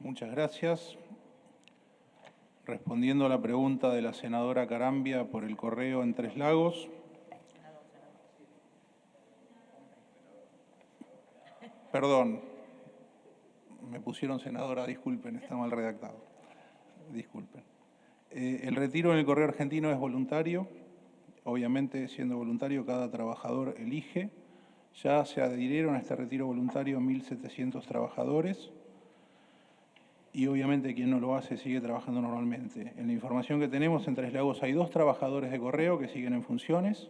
Muchas gracias. Respondiendo a la pregunta de la senadora Carambia por el correo en Tres Lagos. Perdón, me pusieron senadora, disculpen, está mal redactado. Disculpen. El retiro en el correo argentino es voluntario. Obviamente, siendo voluntario, cada trabajador elige. Ya se adhirieron a este retiro voluntario 1.700 trabajadores. Y obviamente quien no lo hace sigue trabajando normalmente. En la información que tenemos, en Tres Lagos hay 2 trabajadores de correo que siguen en funciones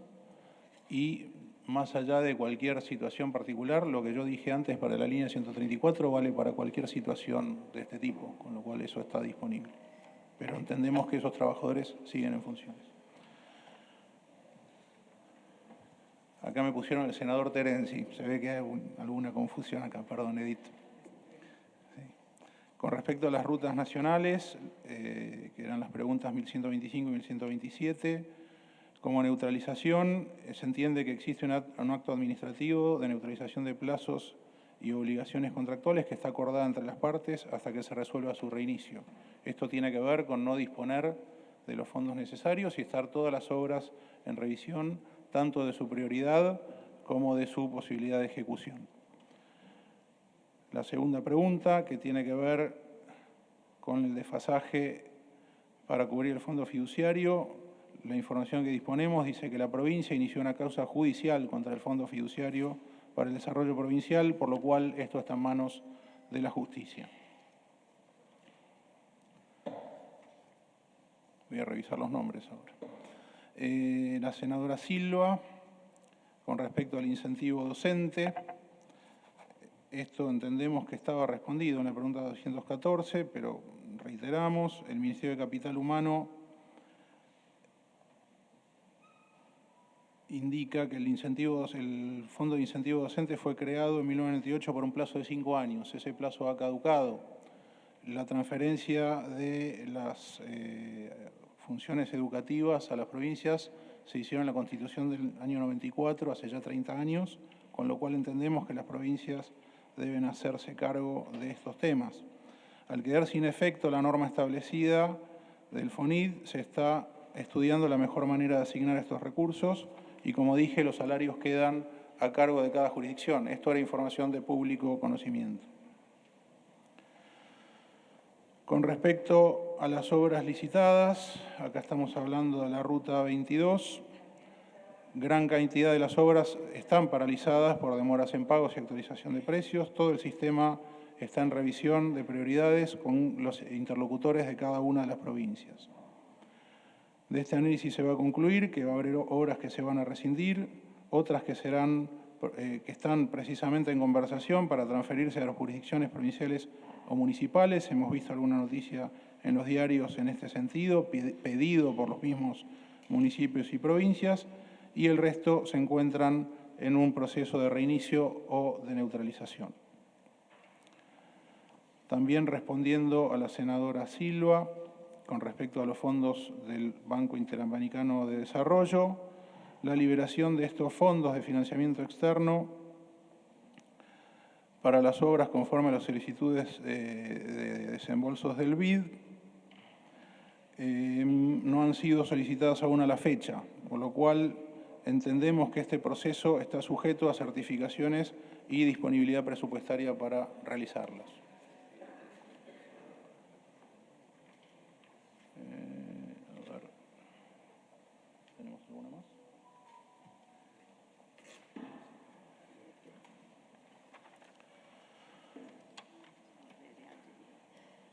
y más allá de cualquier situación particular, lo que yo dije antes para la línea 134 vale para cualquier situación de este tipo, con lo cual eso está disponible. Pero entendemos que esos trabajadores siguen en funciones. Acá me pusieron el senador Terenzi, se ve que hay alguna confusión acá, perdón, Edith. Con respecto a las rutas nacionales, que eran las preguntas 1125 y 1127, como neutralización, se entiende que existe un acto administrativo de neutralización de plazos y obligaciones contractuales que está acordada entre las partes hasta que se resuelva su reinicio. Esto tiene que ver con no disponer de los fondos necesarios y estar todas las obras en revisión, tanto de su prioridad como de su posibilidad de ejecución. La segunda pregunta, que tiene que ver con el desfasaje para cubrir el fondo fiduciario, la información que disponemos dice que la provincia inició una causa judicial contra el fondo fiduciario para el desarrollo provincial, por lo cual esto está en manos de la justicia. Voy a revisar los nombres ahora. La senadora Silva, con respecto al incentivo docente. Esto entendemos que estaba respondido en la pregunta 214, pero reiteramos, el Ministerio de Capital Humano indica que el Fondo de Incentivo Docente fue creado en 1998 por un plazo de 5 años. Ese plazo ha caducado. La transferencia de las funciones educativas a las provincias se hicieron en la Constitución del año 94, hace ya 30 años, con lo cual entendemos que las provincias deben hacerse cargo de estos temas. Al quedar sin efecto la norma establecida del FONID, se está estudiando la mejor manera de asignar estos recursos y, como dije, los salarios quedan a cargo de cada jurisdicción. Esto era información de público conocimiento. Con respecto a las obras licitadas, acá estamos hablando de la Ruta 22. Gran cantidad de las obras están paralizadas por demoras en pagos y actualización de precios. Todo el sistema está en revisión de prioridades con los interlocutores de cada una de las provincias. De este análisis se va a concluir que va a haber obras que se van a rescindir, otras que están precisamente en conversación para transferirse a las jurisdicciones provinciales o municipales. Hemos visto alguna noticia en los diarios en este sentido, pedido por los mismos municipios y provincias, y el resto se encuentran en un proceso de reinicio o de neutralización. También respondiendo a la senadora Silva, con respecto a los fondos del Banco Interamericano de Desarrollo, la liberación de estos fondos de financiamiento externo para las obras conforme a las solicitudes de desembolsos del BID no han sido solicitadas aún a la fecha, por lo cual entendemos que este proceso está sujeto a certificaciones y disponibilidad presupuestaria para realizarlas. ¿Tenemos alguna más?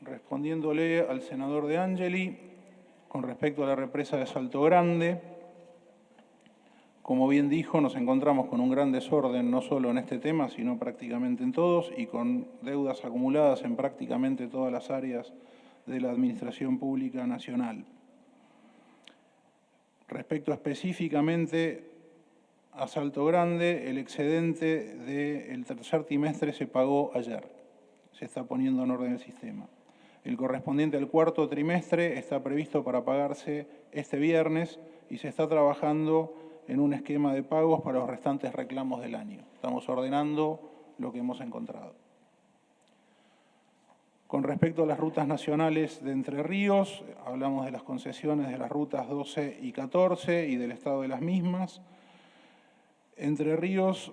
Respondiéndole al senador De Angeli, con respecto a la represa de Salto Grande, como bien dijo, nos encontramos con un gran desorden, no solo en este tema, sino prácticamente en todos, y con deudas acumuladas en prácticamente todas las áreas de la Administración Pública Nacional. Respecto específicamente a Salto Grande, el excedente del tercer trimestre se pagó ayer. Se está poniendo en orden el sistema. El correspondiente al cuarto trimestre está previsto para pagarse este viernes y se está trabajando en un esquema de pagos para los restantes reclamos del año. Estamos ordenando lo que hemos encontrado. Con respecto a las rutas nacionales de Entre Ríos, hablamos de las concesiones de las rutas 12 y 14 y del estado de las mismas. Entre Ríos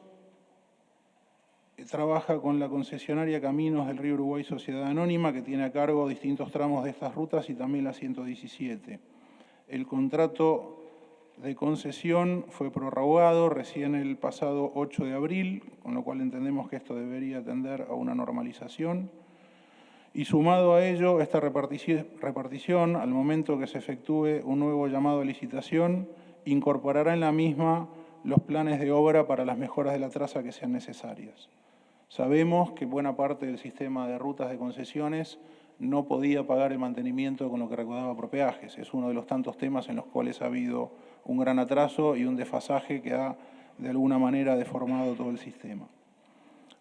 trabaja con la concesionaria Caminos del Río Uruguay Sociedad Anónima, que tiene a cargo distintos tramos de estas rutas y también la 117. El contrato de concesión fue prorrogado recién el pasado 8 de abril, con lo cual entendemos que esto debería tender a una normalización. Y sumado a ello, esta repartición, al momento que se efectúe un nuevo llamado a licitación, incorporará en la misma los planes de obra para las mejoras de la traza que sean necesarias. Sabemos que buena parte del sistema de rutas de concesiones no podía pagar el mantenimiento con lo que recaudaba por peajes. Es uno de los tantos temas en los cuales ha habido un gran atraso y un desfasaje que ha, de alguna manera, deformado todo el sistema.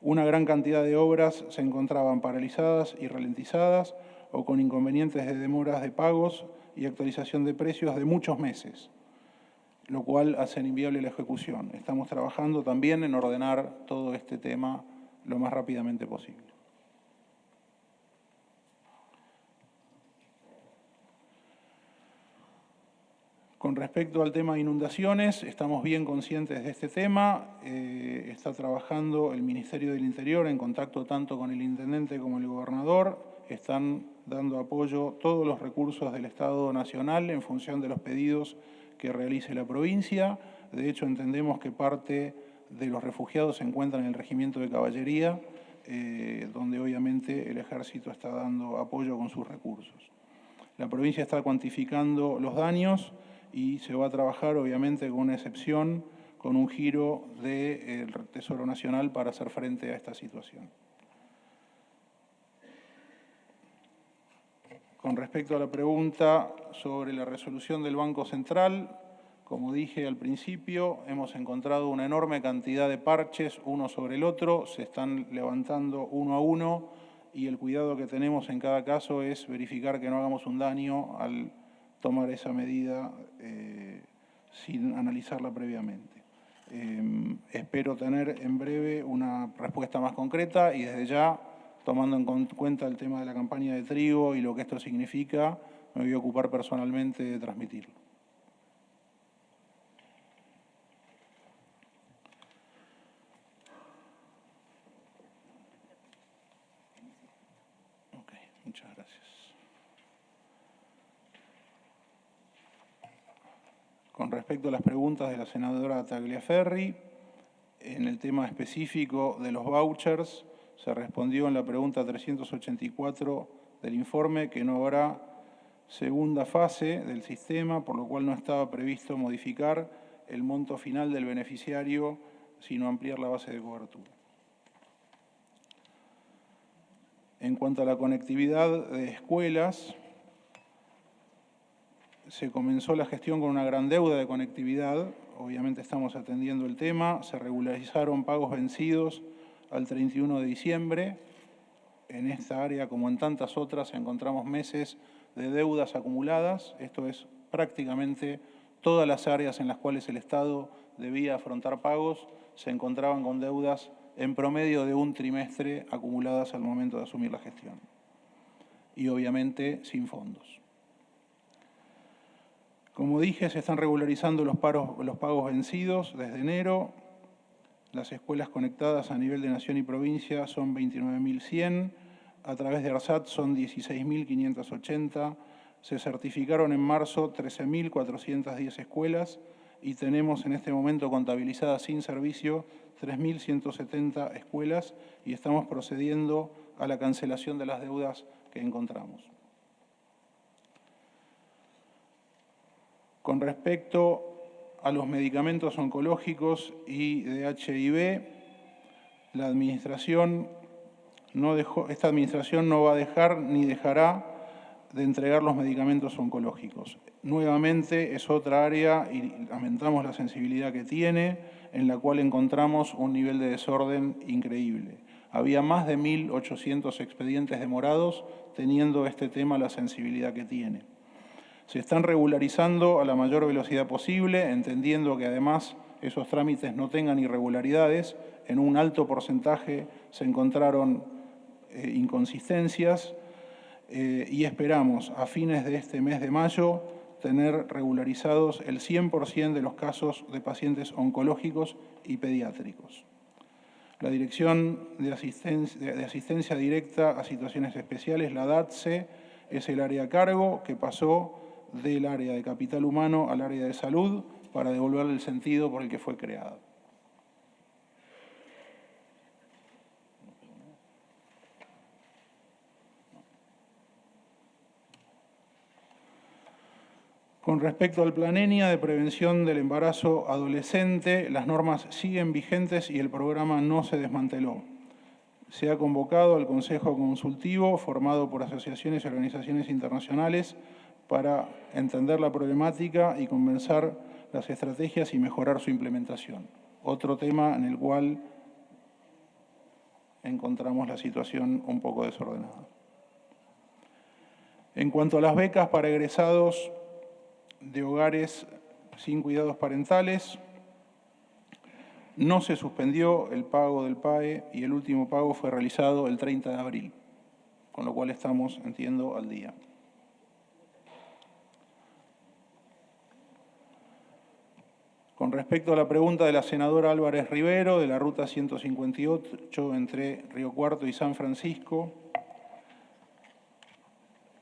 Una gran cantidad de obras se encontraban paralizadas y ralentizadas o con inconvenientes de demoras de pagos y actualización de precios de muchos meses, lo cual hace inviable la ejecución. Estamos trabajando también en ordenar todo este tema lo más rápidamente posible. Con respecto al tema de inundaciones, estamos bien conscientes de este tema. Está trabajando el Ministerio del Interior en contacto tanto con el intendente como el gobernador. Están dando apoyo todos los recursos del Estado Nacional en función de los pedidos que realice la provincia. De hecho, entendemos que parte de los refugiados se encuentran en el regimiento de caballería, donde obviamente el Ejército está dando apoyo con sus recursos. La provincia está cuantificando los daños y se va a trabajar, obviamente, con una excepción, con un giro del Tesoro Nacional para hacer frente a esta situación. Con respecto a la pregunta sobre la resolución del Banco Central, como dije al principio, hemos encontrado una enorme cantidad de parches uno sobre el otro, se están levantando uno a uno y el cuidado que tenemos en cada caso es verificar que no hagamos un daño al tomar esa medida sin analizarla previamente. Espero tener en breve una respuesta más concreta y desde ya, tomando en cuenta el tema de la campaña de trigo y lo que esto significa, me voy a ocupar personalmente de transmitirlo. Ok, muchas gracias. Con respecto a las preguntas de la senadora Tagliaferri, en el tema específico de los vouchers, se respondió en la pregunta 384 del informe que no habrá segunda fase del sistema, por lo cual no estaba previsto modificar el monto final del beneficiario, sino ampliar la base de cobertura. En cuanto a la conectividad de escuelas, se comenzó la gestión con una gran deuda de conectividad, obviamente estamos atendiendo el tema, se regularizaron pagos vencidos al 31 de diciembre. En esta área, como en tantas otras, encontramos meses de deudas acumuladas. Esto es prácticamente todas las áreas en las cuales el Estado debía afrontar pagos, se encontraban con deudas en promedio de un trimestre acumuladas al momento de asumir la gestión. Y obviamente sin fondos. Como dije, se están regularizando los pagos vencidos desde enero. Las escuelas conectadas a nivel de nación y provincia son 29.100. A través de ARSAT son 16.580. Se certificaron en marzo 13.410 escuelas y tenemos en este momento contabilizadas sin servicio 3.170 escuelas y estamos procediendo a la cancelación de las deudas que encontramos. Con respecto a los medicamentos oncológicos y de HIV, esta administración no va a dejar ni dejará de entregar los medicamentos oncológicos. Nuevamente es otra área, y lamentamos la sensibilidad que tiene, en la cual encontramos un nivel de desorden increíble. Había más de 1.800 expedientes demorados, teniendo este tema la sensibilidad que tiene. Se están regularizando a la mayor velocidad posible, entendiendo que además esos trámites no tengan irregularidades. En un alto porcentaje se encontraron inconsistencias. y esperamos a fines de este mes de mayo tener regularizados el 100% de los casos de pacientes oncológicos y pediátricos. La Dirección de Asistencia Directa a Situaciones Especiales, la DATSE, es el área a cargo que pasó del área de capital humano al área de salud para devolverle el sentido por el que fue creada. Con respecto al Plan ENIA de prevención del embarazo adolescente, las normas siguen vigentes y el programa no se desmanteló. Se ha convocado al Consejo Consultivo, formado por asociaciones y organizaciones internacionales, para entender la problemática y convencer las estrategias y mejorar su implementación. Otro tema en el cual encontramos la situación un poco desordenada. En cuanto a las becas para egresados de hogares sin cuidados parentales, no se suspendió el pago del PAE y el último pago fue realizado el 30 de abril, con lo cual estamos, entiendo, al día. Con respecto a la pregunta de la senadora Álvarez Rivero de la Ruta 158 entre Río Cuarto y San Francisco,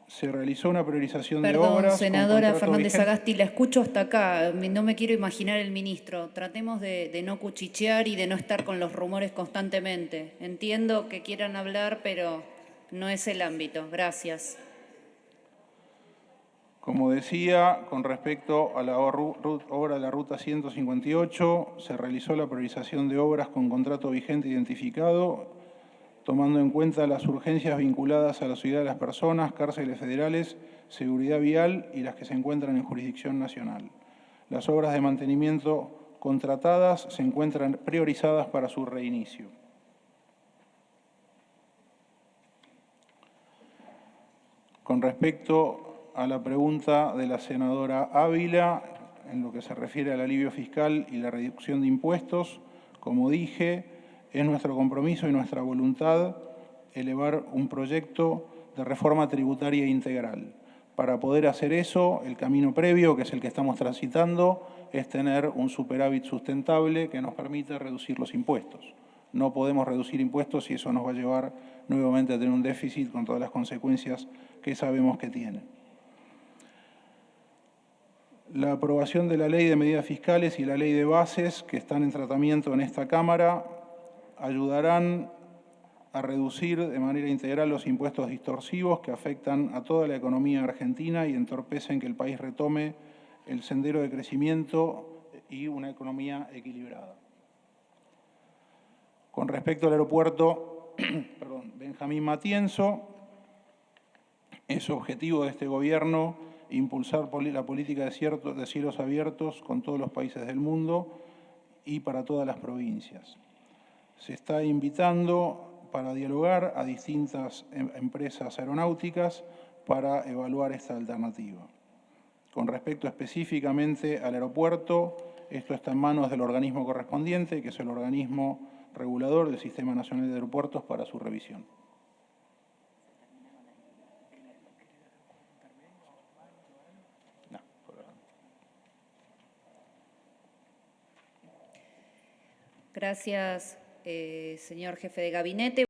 se realizó una priorización de obras. Perdón, senadora Fernández Sagasti, la escucho hasta acá. No me quiero imaginar el ministro. Tratemos de no cuchichear y de no estar con los rumores constantemente. Entiendo que quieran hablar, pero no es el ámbito. Gracias. Como decía, con respecto a la obra de la Ruta 158, se realizó la priorización de obras con contrato vigente identificado, tomando en cuenta las urgencias vinculadas a la seguridad de las personas, cárceles federales, seguridad vial y las que se encuentran en jurisdicción nacional. Las obras de mantenimiento contratadas se encuentran priorizadas para su reinicio. Con respecto a la pregunta de la senadora Ávila, en lo que se refiere al alivio fiscal y la reducción de impuestos, como dije, es nuestro compromiso y nuestra voluntad elevar un proyecto de reforma tributaria integral. Para poder hacer eso, el camino previo, que es el que estamos transitando, es tener un superávit sustentable que nos permita reducir los impuestos. No podemos reducir impuestos y eso nos va a llevar nuevamente a tener un déficit con todas las consecuencias que sabemos que tiene. La aprobación de la Ley de Medidas Fiscales y la Ley de Bases, que están en tratamiento en esta Cámara, ayudarán a reducir de manera integral los impuestos distorsivos que afectan a toda la economía argentina y entorpecen que el país retome el sendero de crecimiento y una economía equilibrada. Con respecto al aeropuerto Benjamín Matienzo, es objetivo de este gobierno impulsar la política de cielos abiertos con todos los países del mundo y para todas las provincias. Se está invitando para dialogar a distintas empresas aeronáuticas para evaluar esta alternativa. Con respecto específicamente al aeropuerto, esto está en manos del organismo correspondiente, que es el organismo regulador del Sistema Nacional de Aeropuertos, para su revisión. Gracias, señor jefe de gabinete.